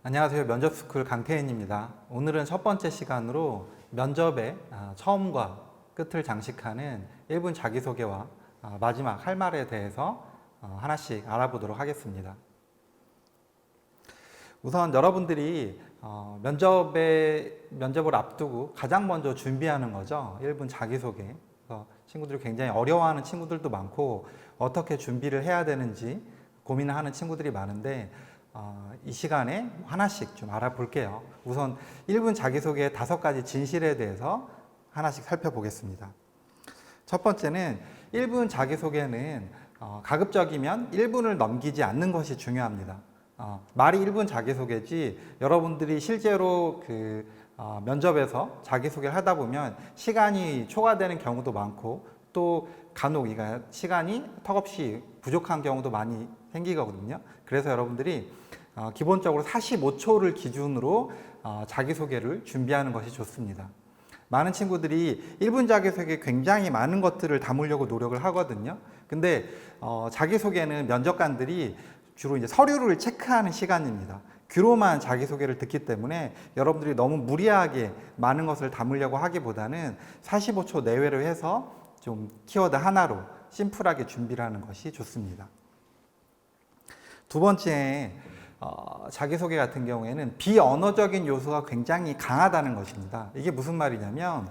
안녕하세요. 면접스쿨 강태인입니다. 오늘은 첫 번째 시간으로 면접의 처음과 끝을 장식하는 1분 자기소개와 마지막 할 말에 대해서 하나씩 알아보도록 하겠습니다. 우선 여러분들이 면접을 앞두고 가장 먼저 준비하는 거죠. 1분 자기소개. 그래서 친구들이 굉장히 어려워하는 친구들도 많고 어떻게 준비를 해야 되는지 고민을 하는 친구들이 많은데 이 시간에 하나씩 좀 알아볼게요. 우선 1분 자기소개의 5가지 진실에 대해서 하나씩 살펴보겠습니다. 첫 번째는 1분 자기소개는 가급적이면 1분을 넘기지 않는 것이 중요합니다. 말이 1분 자기소개지 여러분들이 실제로 면접에서 자기소개를 하다 보면 시간이 초과되는 경우도 많고 또 간혹 시간이 턱없이 부족한 경우도 많이 생기거든요. 그래서 여러분들이 기본적으로 45초를 기준으로 자기소개를 준비하는 것이 좋습니다. 많은 친구들이 1분 자기소개에 굉장히 많은 것들을 담으려고 노력을 하거든요. 근데 자기소개는 면접관들이 주로 이제 서류를 체크하는 시간입니다. 귀로만 자기소개를 듣기 때문에 여러분들이 너무 무리하게 많은 것을 담으려고 하기보다는 45초 내외로 해서 좀 키워드 하나로 심플하게 준비를 하는 것이 좋습니다. 두 번째, 자기소개 같은 경우에는 비언어적인 요소가 굉장히 강하다는 것입니다. 이게 무슨 말이냐면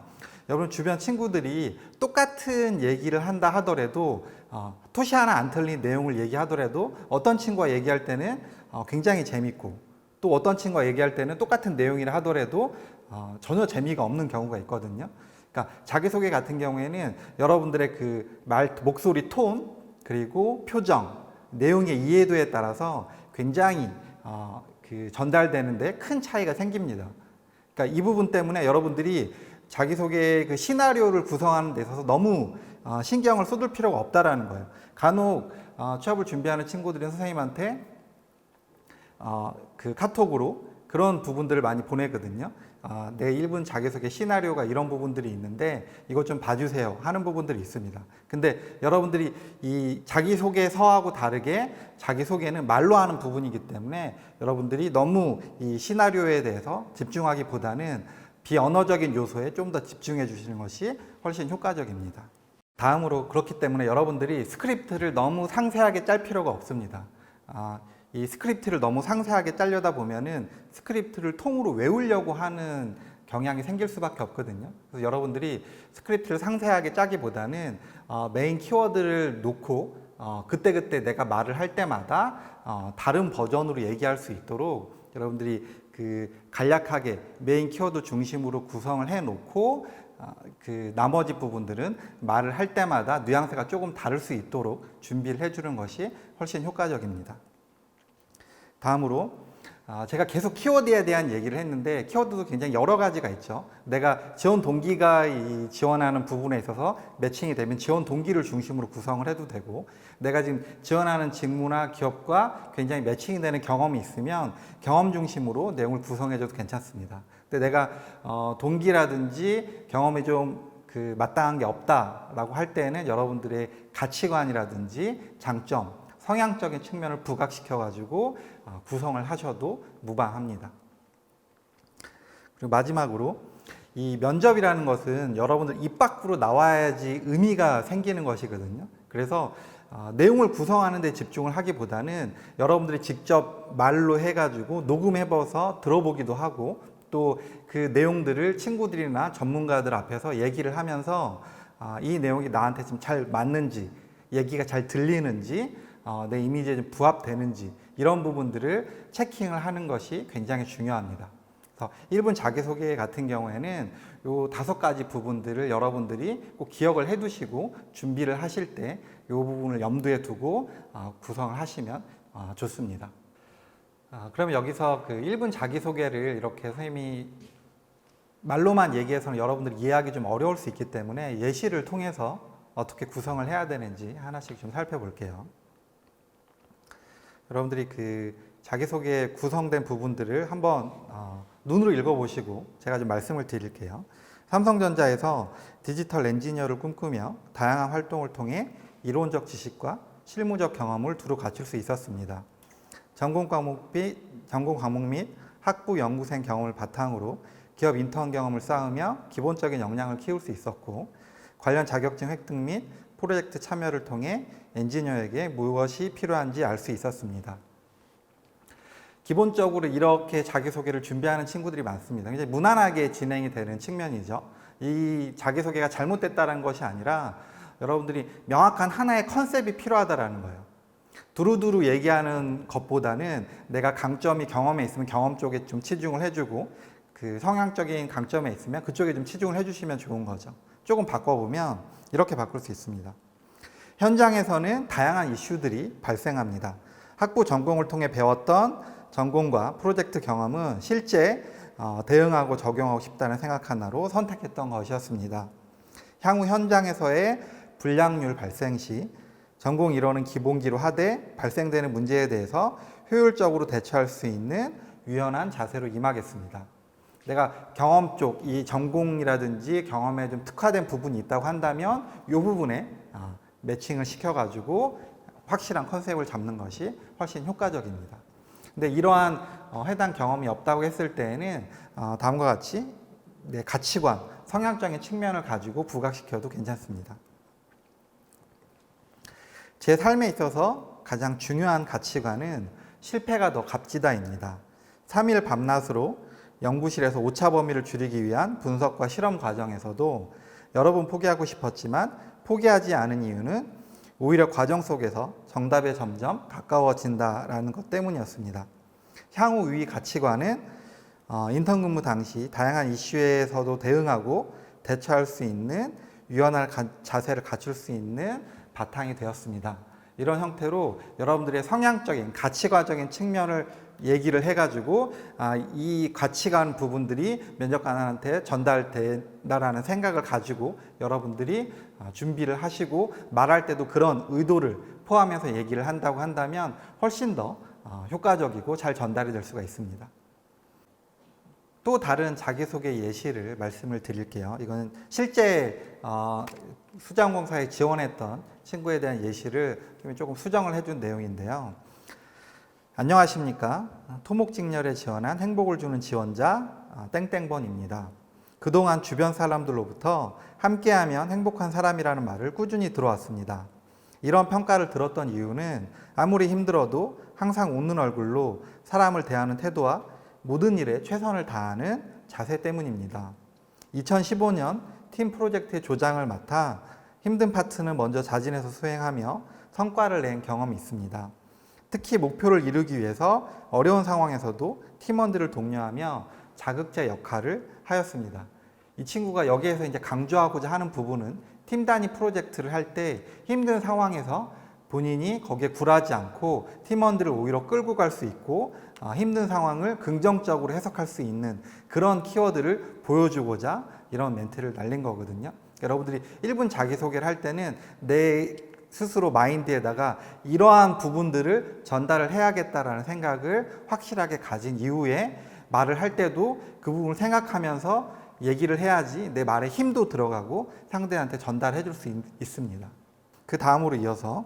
여러분 주변 친구들이 똑같은 얘기를 한다 하더라도 토시 하나 안 틀린 내용을 얘기하더라도 어떤 친구가 얘기할 때는 굉장히 재밌고 또 어떤 친구가 얘기할 때는 똑같은 내용이라 하더라도 전혀 재미가 없는 경우가 있거든요. 그러니까 자기소개 같은 경우에는 여러분들의 목소리 톤 그리고 표정 내용의 이해도에 따라서 굉장히 전달되는데 큰 차이가 생깁니다. 그러니까 이 부분 때문에 여러분들이 자기소개 시나리오를 구성하는 데 있어서 너무 신경을 쏟을 필요가 없다라는 거예요. 간혹 취업을 준비하는 친구들은 선생님한테 카톡으로 그런 부분들을 많이 보내거든요. 내 1분 자기소개 시나리오가 이런 부분들이 있는데 이것 좀 봐주세요 하는 부분들이 있습니다. 근데 여러분들이 이 자기소개서하고 다르게 자기소개는 말로 하는 부분이기 때문에 여러분들이 너무 이 시나리오에 대해서 집중하기보다는 비언어적인 요소에 좀 더 집중해 주시는 것이 훨씬 효과적입니다. 다음으로 그렇기 때문에 여러분들이 스크립트를 너무 상세하게 짤 필요가 없습니다. 이 스크립트를 너무 상세하게 짜려다 보면은 스크립트를 통으로 외우려고 하는 경향이 생길 수밖에 없거든요. 그래서 여러분들이 스크립트를 상세하게 짜기보다는 메인 키워드를 놓고 그때그때 내가 말을 할 때마다 다른 버전으로 얘기할 수 있도록 여러분들이 간략하게 메인 키워드 중심으로 구성을 해 놓고 나머지 부분들은 말을 할 때마다 뉘앙스가 조금 다를 수 있도록 준비를 해 주는 것이 훨씬 효과적입니다. 다음으로 제가 계속 키워드에 대한 얘기를 했는데 키워드도 굉장히 여러 가지가 있죠. 내가 지원 동기가 지원하는 부분에 있어서 매칭이 되면 지원 동기를 중심으로 구성을 해도 되고 내가 지금 지원하는 직무나 기업과 굉장히 매칭이 되는 경험이 있으면 경험 중심으로 내용을 구성해줘도 괜찮습니다. 근데 내가 동기라든지 경험이 좀 마땅한 게 없다라고 할 때는 여러분들의 가치관이라든지 장점 성향적인 측면을 부각시켜 가지고 구성을 하셔도 무방합니다. 그리고 마지막으로 이 면접이라는 것은 여러분들 입 밖으로 나와야지 의미가 생기는 것이거든요. 그래서 내용을 구성하는 데 집중을 하기보다는 여러분들이 직접 말로 해가지고 녹음해봐서 들어보기도 하고 또 그 내용들을 친구들이나 전문가들 앞에서 얘기를 하면서 이 내용이 나한테 지금 잘 맞는지 얘기가 잘 들리는지 내 이미지에 좀 부합되는지 이런 부분들을 체킹을 하는 것이 굉장히 중요합니다. 그래서 1분 자기소개 같은 경우에는 이 5가지 부분들을 여러분들이 꼭 기억을 해 두시고 준비를 하실 때 이 부분을 염두에 두고 구성을 하시면 좋습니다. 그러면 여기서 1분 자기소개를 이렇게 선생님이 말로만 얘기해서는 여러분들이 이해하기 좀 어려울 수 있기 때문에 예시를 통해서 어떻게 구성을 해야 되는지 하나씩 좀 살펴볼게요. 여러분들이 자기소개에 구성된 부분들을 한번 눈으로 읽어보시고 제가 좀 말씀을 드릴게요. 삼성전자에서 디지털 엔지니어를 꿈꾸며 다양한 활동을 통해 이론적 지식과 실무적 경험을 두루 갖출 수 있었습니다. 전공 과목 및 학부 연구생 경험을 바탕으로 기업 인턴 경험을 쌓으며 기본적인 역량을 키울 수 있었고, 관련 자격증 획득 및 프로젝트 참여를 통해 엔지니어에게 무엇이 필요한지 알 수 있었습니다. 기본적으로 이렇게 자기소개를 준비하는 친구들이 많습니다. 굉장히 무난하게 진행이 되는 측면이죠. 이 자기소개가 잘못됐다는 것이 아니라 여러분들이 명확한 하나의 컨셉이 필요하다는 거예요. 두루두루 얘기하는 것보다는 내가 강점이 경험에 있으면 경험 쪽에 좀 치중을 해주고, 그 성향적인 강점에 있으면 그쪽에 좀 치중을 해주시면 좋은 거죠. 조금 바꿔보면 이렇게 바꿀 수 있습니다. 현장에서는 다양한 이슈들이 발생합니다. 학부 전공을 통해 배웠던 전공과 프로젝트 경험은 실제 대응하고 적용하고 싶다는 생각 하나로 선택했던 것이었습니다. 향후 현장에서의 불량률 발생 시 전공 이론은 기본기로 하되 발생되는 문제에 대해서 효율적으로 대처할 수 있는 유연한 자세로 임하겠습니다. 내가 경험 쪽, 이 전공이라든지 경험에 좀 특화된 부분이 있다고 한다면 이 부분에 매칭을 시켜가지고 확실한 컨셉을 잡는 것이 훨씬 효과적입니다. 근데 이러한 해당 경험이 없다고 했을 때에는 다음과 같이 내 가치관, 성향적인 측면을 가지고 부각시켜도 괜찮습니다. 제 삶에 있어서 가장 중요한 가치관은 실패가 더 값지다입니다. 3일 밤낮으로 연구실에서 오차 범위를 줄이기 위한 분석과 실험 과정에서도 여러 번 포기하고 싶었지만 포기하지 않은 이유는 오히려 과정 속에서 정답에 점점 가까워진다라는 것 때문이었습니다. 향후 이 가치관은 인턴 근무 당시 다양한 이슈에서도 대응하고 대처할 수 있는 유연한 자세를 갖출 수 있는 바탕이 되었습니다. 이런 형태로 여러분들의 성향적인 가치관적인 측면을 얘기를 해가지고 이 가치관 부분들이 면접관한테 전달된다라는 생각을 가지고 여러분들이 준비를 하시고 말할 때도 그런 의도를 포함해서 얘기를 한다고 한다면 훨씬 더 효과적이고 잘 전달이 될 수가 있습니다. 또 다른 자기소개 예시를 말씀을 드릴게요. 이거는 실제 수자원공사에 지원했던 친구에 대한 예시를 조금 수정을 해준 내용인데요. 안녕하십니까. 토목직렬에 지원한 행복을 주는 지원자 땡땡번입니다. 그동안 주변 사람들로부터 함께하면 행복한 사람이라는 말을 꾸준히 들어왔습니다. 이런 평가를 들었던 이유는 아무리 힘들어도 항상 웃는 얼굴로 사람을 대하는 태도와 모든 일에 최선을 다하는 자세 때문입니다. 2015년 팀 프로젝트의 조장을 맡아 힘든 파트는 먼저 자진해서 수행하며 성과를 낸 경험이 있습니다. 특히 목표를 이루기 위해서 어려운 상황에서도 팀원들을 독려하며 자극제 역할을 하였습니다. 이 친구가 여기에서 이제 강조하고자 하는 부분은 팀 단위 프로젝트를 할 때 힘든 상황에서 본인이 거기에 굴하지 않고 팀원들을 오히려 끌고 갈 수 있고 힘든 상황을 긍정적으로 해석할 수 있는 그런 키워드를 보여주고자 이런 멘트를 날린 거거든요. 여러분들이 1분 자기소개를 할 때는 내 스스로 마인드에다가 이러한 부분들을 전달을 해야겠다라는 생각을 확실하게 가진 이후에 말을 할 때도 그 부분을 생각하면서 얘기를 해야지 내 말에 힘도 들어가고 상대한테 전달해 줄 수 있습니다. 그 다음으로 이어서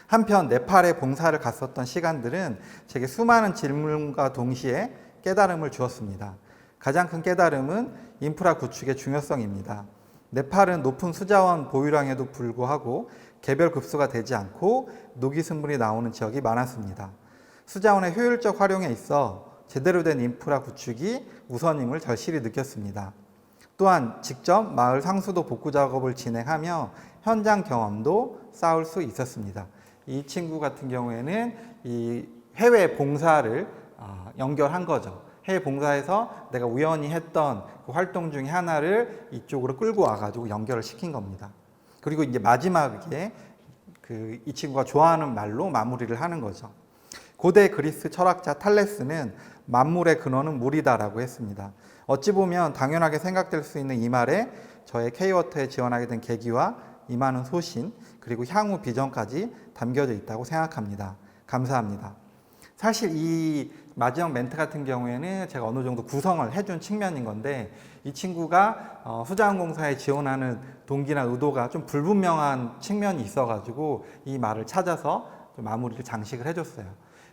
한편 네팔에 봉사를 갔었던 시간들은 제게 수많은 질문과 동시에 깨달음을 주었습니다. 가장 큰 깨달음은 인프라 구축의 중요성입니다. 네팔은 높은 수자원 보유량에도 불구하고 개별 급수가 되지 않고 노기 승분이 나오는 지역이 많았습니다. 수자원의 효율적 활용에 있어 제대로 된 인프라 구축이 우선임을 절실히 느꼈습니다. 또한 직접 마을 상수도 복구 작업을 진행하며 현장 경험도 쌓을 수 있었습니다. 이 친구 같은 경우에는 이 해외 봉사를 연결한 거죠. 해외 봉사에서 내가 우연히 했던 그 활동 중에 하나를 이쪽으로 끌고 와가지고 연결을 시킨 겁니다. 그리고 이제 마지막에 이 친구가 좋아하는 말로 마무리를 하는 거죠. 고대 그리스 철학자 탈레스는 만물의 근원은 물이다라고 했습니다. 어찌 보면 당연하게 생각될 수 있는 이 말에 저의 K-워터에 지원하게 된 계기와 임하는 소신 그리고 향후 비전까지 담겨져 있다고 생각합니다. 감사합니다. 사실 이 마지막 멘트 같은 경우에는 제가 어느 정도 구성을 해준 측면인 건데 이 친구가 수자원공사에 지원하는 동기나 의도가 좀 불분명한 측면이 있어가지고 이 말을 찾아서 좀 마무리를 장식을 해줬어요.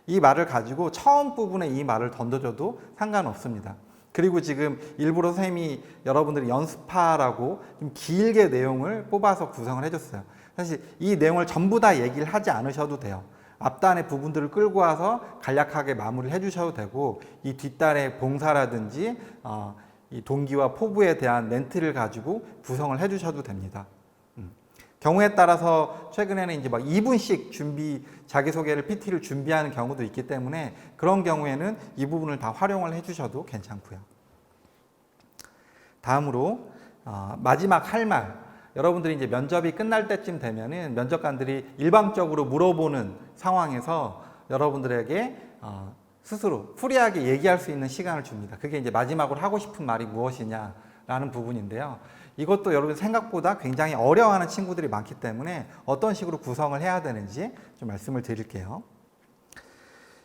이 말을 가지고 처음 부분에 이 말을 던져줘도 상관없습니다. 그리고 지금 일부러 선생님이 여러분들이 연습하라고 좀 길게 내용을 뽑아서 구성을 해줬어요. 사실 이 내용을 전부 다 얘기를 하지 않으셔도 돼요. 앞단의 부분들을 끌고 와서 간략하게 마무리를 해주셔도 되고, 이 뒷단의 봉사라든지 이 동기와 포부에 대한 멘트를 가지고 구성을 해주셔도 됩니다. 경우에 따라서 최근에는 이제 막 2분씩 자기소개를 PT를 준비하는 경우도 있기 때문에 그런 경우에는 이 부분을 다 활용을 해주셔도 괜찮고요. 다음으로 마지막 할 말. 여러분들이 이제 면접이 끝날 때쯤 되면은 면접관들이 일방적으로 물어보는 상황에서 여러분들에게 스스로 프리하게 얘기할 수 있는 시간을 줍니다. 그게 이제 마지막으로 하고 싶은 말이 무엇이냐라는 부분인데요. 이것도 여러분 생각보다 굉장히 어려워하는 친구들이 많기 때문에 어떤 식으로 구성을 해야 되는지 좀 말씀을 드릴게요.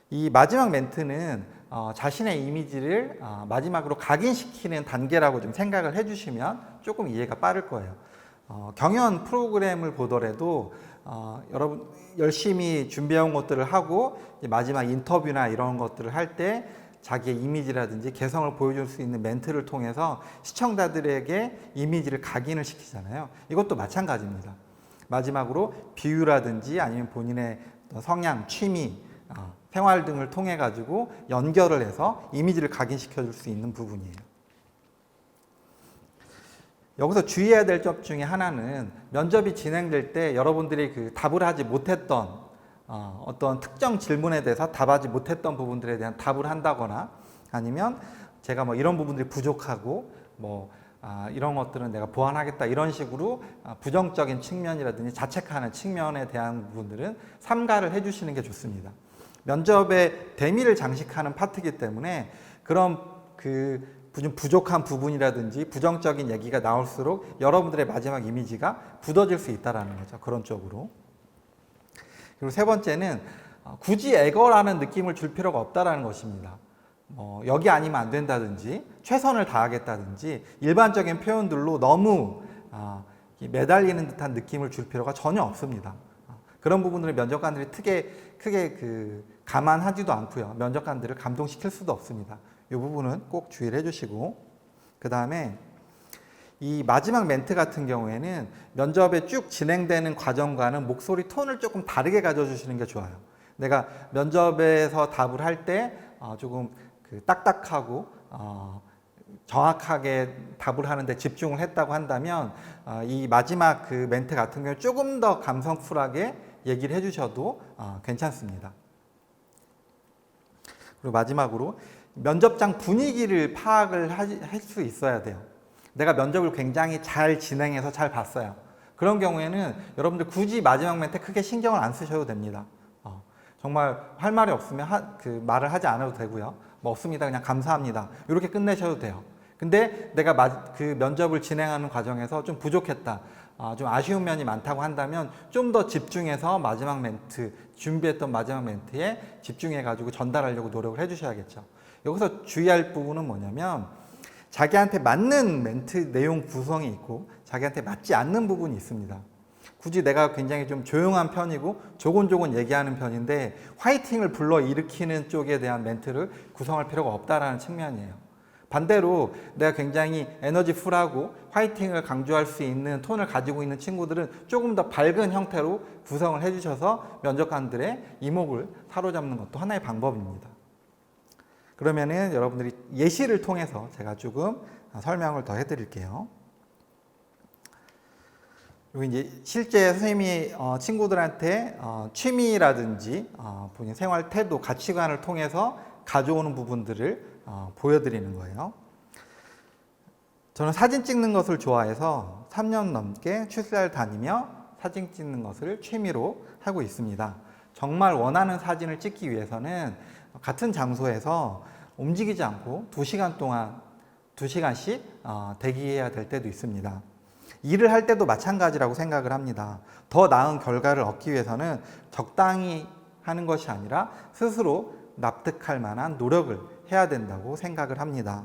이 마지막 멘트는 자신의 이미지를 마지막으로 각인시키는 단계라고 좀 생각을 해주시면 조금 이해가 빠를 거예요. 경연 프로그램을 보더라도 여러분 열심히 준비해온 것들을 하고 마지막 인터뷰나 이런 것들을 할 때 자기의 이미지라든지 개성을 보여줄 수 있는 멘트를 통해서 시청자들에게 이미지를 각인을 시키잖아요. 이것도 마찬가지입니다. 마지막으로 비유라든지 아니면 본인의 성향, 취미, 생활 등을 통해 가지고 연결을 해서 이미지를 각인시켜 줄 수 있는 부분이에요. 여기서 주의해야 될 점 중에 하나는 면접이 진행될 때 여러분들이 그 답을 하지 못했던 어떤 특정 질문에 대해서 답하지 못했던 부분들에 대한 답을 한다거나, 아니면 제가 뭐 이런 부분들이 부족하고 이런 것들은 내가 보완하겠다 이런 식으로 부정적인 측면이라든지 자책하는 측면에 대한 부분들은 삼가를 해주시는 게 좋습니다. 면접에 대미를 장식하는 파트이기 때문에 그런 부족한 부분이라든지 부정적인 얘기가 나올수록 여러분들의 마지막 이미지가 굳어질 수 있다는 거죠. 그런 쪽으로. 그리고 세 번째는 굳이 애거라는 느낌을 줄 필요가 없다는 것입니다. 여기 아니면 안 된다든지 최선을 다하겠다든지 일반적인 표현들로 너무 매달리는 듯한 느낌을 줄 필요가 전혀 없습니다. 그런 부분들을 면접관들이 크게 감안하지도 않고요. 면접관들을 감동시킬 수도 없습니다. 이 부분은 꼭 주의를 해주시고, 그 다음에 이 마지막 멘트 같은 경우에는 면접에 쭉 진행되는 과정과는 목소리 톤을 조금 다르게 가져주시는 게 좋아요. 내가 면접에서 답을 할 때 조금 딱딱하고 정확하게 답을 하는데 집중을 했다고 한다면 이 마지막 그 멘트 같은 경우에 조금 더 감성풀하게 얘기를 해주셔도 괜찮습니다. 그리고 마지막으로 면접장 분위기를 파악을 할 수 있어야 돼요. 내가 면접을 굉장히 잘 진행해서 잘 봤어요. 그런 경우에는 여러분들 굳이 마지막 멘트 크게 신경을 안 쓰셔도 됩니다. 정말 할 말이 없으면 말을 하지 않아도 되고요. 뭐 없습니다. 그냥 감사합니다. 이렇게 끝내셔도 돼요. 근데 내가 그 면접을 진행하는 과정에서 좀 부족했다, 좀 아쉬운 면이 많다고 한다면 좀 더 집중해서 마지막 멘트, 준비했던 마지막 멘트에 집중해가지고 전달하려고 노력을 해주셔야겠죠. 여기서 주의할 부분은 뭐냐면 자기한테 맞는 멘트 내용 구성이 있고 자기한테 맞지 않는 부분이 있습니다. 굳이 내가 굉장히 좀 조용한 편이고 조곤조곤 얘기하는 편인데 화이팅을 불러일으키는 쪽에 대한 멘트를 구성할 필요가 없다라는 측면이에요. 반대로 내가 굉장히 에너지풀하고 화이팅을 강조할 수 있는 톤을 가지고 있는 친구들은 조금 더 밝은 형태로 구성을 해주셔서 면접관들의 이목을 사로잡는 것도 하나의 방법입니다. 그러면은 여러분들이 예시를 통해서 제가 조금 설명을 더 해드릴게요. 그리고 이제 실제 선생님이 친구들한테 취미라든지 본인 생활 태도, 가치관을 통해서 가져오는 부분들을 보여드리는 거예요. 저는 사진 찍는 것을 좋아해서 3년 넘게 출사를 다니며 사진 찍는 것을 취미로 하고 있습니다. 정말 원하는 사진을 찍기 위해서는 같은 장소에서 움직이지 않고 2시간 동안 2시간씩 대기해야 될 때도 있습니다. 일을 할 때도 마찬가지라고 생각을 합니다. 더 나은 결과를 얻기 위해서는 적당히 하는 것이 아니라 스스로 납득할 만한 노력을 해야 된다고 생각을 합니다.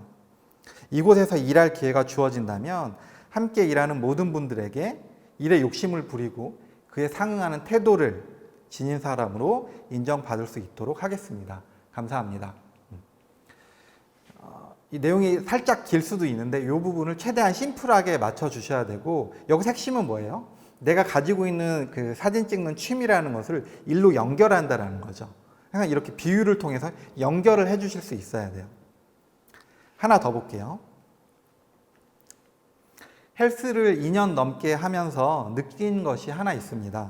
이곳에서 일할 기회가 주어진다면 함께 일하는 모든 분들에게 일에 욕심을 부리고 그에 상응하는 태도를 지닌 사람으로 인정받을 수 있도록 하겠습니다. 감사합니다. 이 내용이 살짝 길 수도 있는데 이 부분을 최대한 심플하게 맞춰 주셔야 되고, 여기서 핵심은 뭐예요? 내가 가지고 있는 그 사진 찍는 취미라는 것을 일로 연결한다는 거죠. 그러니까 이렇게 비유를 통해서 연결을 해 주실 수 있어야 돼요. 하나 더 볼게요. 헬스를 2년 넘게 하면서 느낀 것이 하나 있습니다.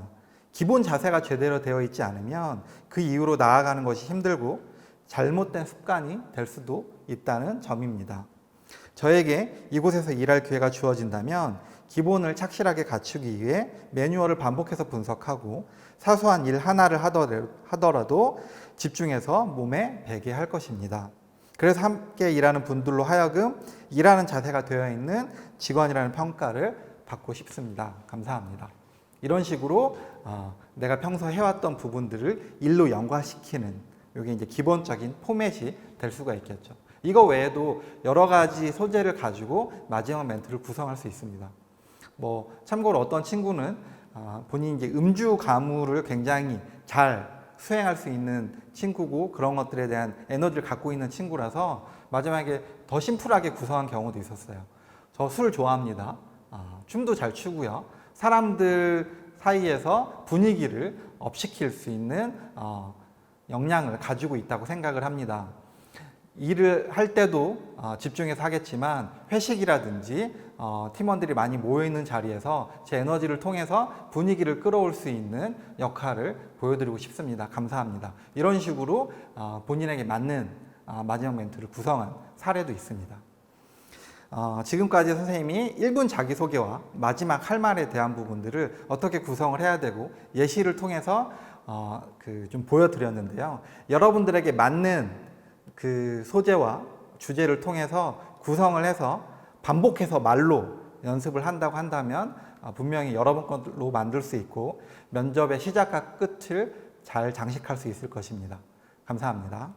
기본 자세가 제대로 되어 있지 않으면 그 이후로 나아가는 것이 힘들고 잘못된 습관이 될 수도 있다는 점입니다. 저에게 이곳에서 일할 기회가 주어진다면 기본을 착실하게 갖추기 위해 매뉴얼을 반복해서 분석하고 사소한 일 하나를 하더라도 집중해서 몸에 배게 할 것입니다. 그래서 함께 일하는 분들로 하여금 일하는 자세가 되어 있는 직원이라는 평가를 받고 싶습니다. 감사합니다. 이런 식으로 내가 평소 해왔던 부분들을 일로 연관시키는, 이게 이제 기본적인 포맷이 될 수가 있겠죠. 이거 외에도 여러 가지 소재를 가지고 마지막 멘트를 구성할 수 있습니다. 참고로 어떤 친구는 본인이 이제 음주 가무를 굉장히 잘 수행할 수 있는 친구고 그런 것들에 대한 에너지를 갖고 있는 친구라서 마지막에 더 심플하게 구성한 경우도 있었어요. 저 술 좋아합니다. 춤도 잘 추고요. 사람들 사이에서 분위기를 업시킬 수 있는 역량을 가지고 있다고 생각을 합니다. 일을 할 때도 집중해서 하겠지만 회식이라든지 팀원들이 많이 모여있는 자리에서 제 에너지를 통해서 분위기를 끌어올 수 있는 역할을 보여드리고 싶습니다. 감사합니다. 이런 식으로 본인에게 맞는 마지막 멘트를 구성한 사례도 있습니다. 지금까지 선생님이 1분 자기소개와 마지막 할 말에 대한 부분들을 어떻게 구성을 해야 되고 예시를 통해서 좀 보여드렸는데요. 여러분들에게 맞는 그 소재와 주제를 통해서 구성을 해서 반복해서 말로 연습을 한다고 한다면 분명히 여러분 걸로 만들 수 있고 면접의 시작과 끝을 잘 장식할 수 있을 것입니다. 감사합니다.